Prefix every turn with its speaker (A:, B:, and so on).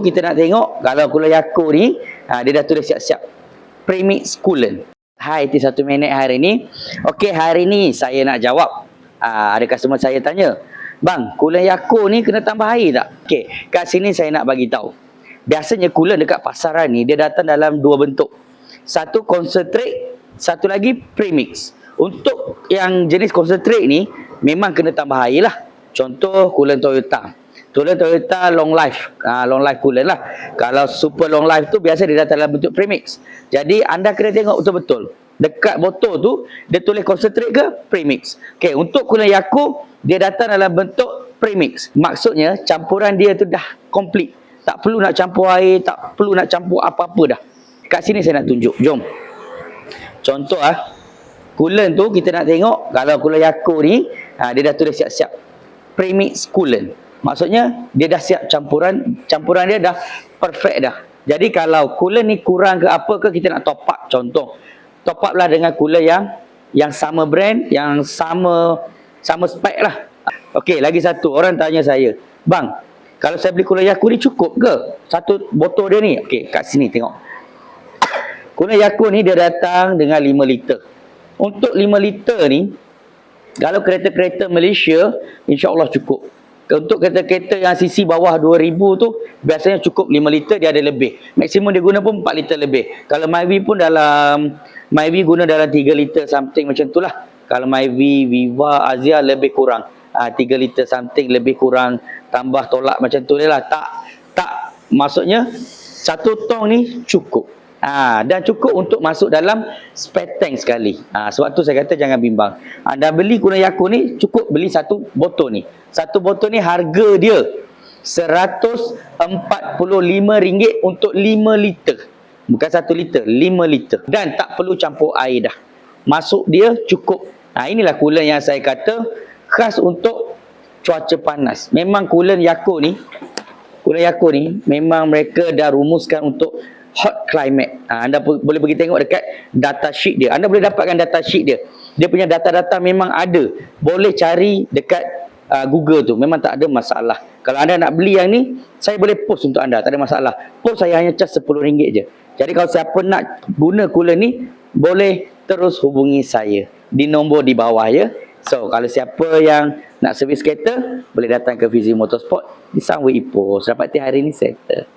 A: Kita nak tengok kalau Coolant Yakult ni dia dah tulis siap-siap premix coolant. Hai, itu 1 minit hari ni. Okey, hari ni saya nak jawab. Ada customer saya tanya, "Bang, Coolant Yakult ni kena tambah air tak?" Okey, kat sini saya nak bagi tahu. Biasanya coolant dekat pasaran ni dia datang dalam 2 bentuk. Satu concentrate, satu lagi premix. Untuk yang jenis concentrate ni memang kena tambah air lah. Contoh coolant Toyota. Coolant Toyota long life. Long life coolant lah. Kalau super long life tu biasa dia datang dalam bentuk premix. Jadi anda kena tengok betul-betul. Dekat botol tu dia tulis concentrate ke premix. Okey, untuk Coolant Yakult dia datang dalam bentuk premix. Maksudnya campuran dia tu dah komplit. Tak perlu nak campur air, tak perlu nak campur apa-apa dah. Kat sini saya nak tunjuk. Jom. Contoh coolant tu kita nak tengok kalau Coolant Yakult ni dia dah tulis siap-siap premix coolant. Maksudnya dia dah siap campuran dia dah perfect dah. Jadi kalau coolant ni kurang ke apa ke kita nak top up. Contoh top up lah dengan coolant yang sama brand, yang sama spek lah. Okey, lagi satu orang tanya saya, "Bang, kalau saya beli Coolant Yakult ni cukup ke satu botol dia ni?" Okey, kat sini tengok. Coolant Yakult ni dia datang dengan 5 liter. Untuk 5 liter ni kalau kereta-kereta Malaysia insya-Allah cukup. Untuk kereta-kereta yang cc bawah 2000 tu biasanya cukup 5 liter, dia ada lebih. Maksimum dia guna pun 4 liter lebih. Kalau Myvi pun Myvi guna dalam 3 liter something macam tu lah. Kalau Myvi, Viva, Azia lebih kurang 3 liter something lebih kurang, tambah tolak macam tu lah. Tak maksudnya satu tong ni cukup. Dan cukup untuk masuk dalam spare tank sekali. Sebab tu saya kata jangan bimbang. Anda beli Coolant Yakult ni cukup beli satu botol ni. Satu botol ni harga dia RM145 untuk 5 liter. Bukan 1 liter, 5 liter. Dan tak perlu campur air dah. Masuk dia cukup. Inilah coolant yang saya kata khas untuk cuaca panas. Memang Coolant Yakult ni memang mereka dah rumuskan untuk hot climate. Anda boleh pergi tengok dekat data sheet dia. Anda boleh dapatkan data sheet dia. Dia punya data-data memang ada. Boleh cari dekat Google tu. Memang tak ada masalah. Kalau anda nak beli yang ni, saya boleh post untuk anda. Tak ada masalah. Post saya hanya charge RM10 je. Jadi kalau siapa nak guna coolant ni, boleh terus hubungi saya di nombor di bawah ya. So, kalau siapa yang nak servis kereta, boleh datang ke Fizi Motorsport di Sunway Ipoh. Dapat hari ni settle.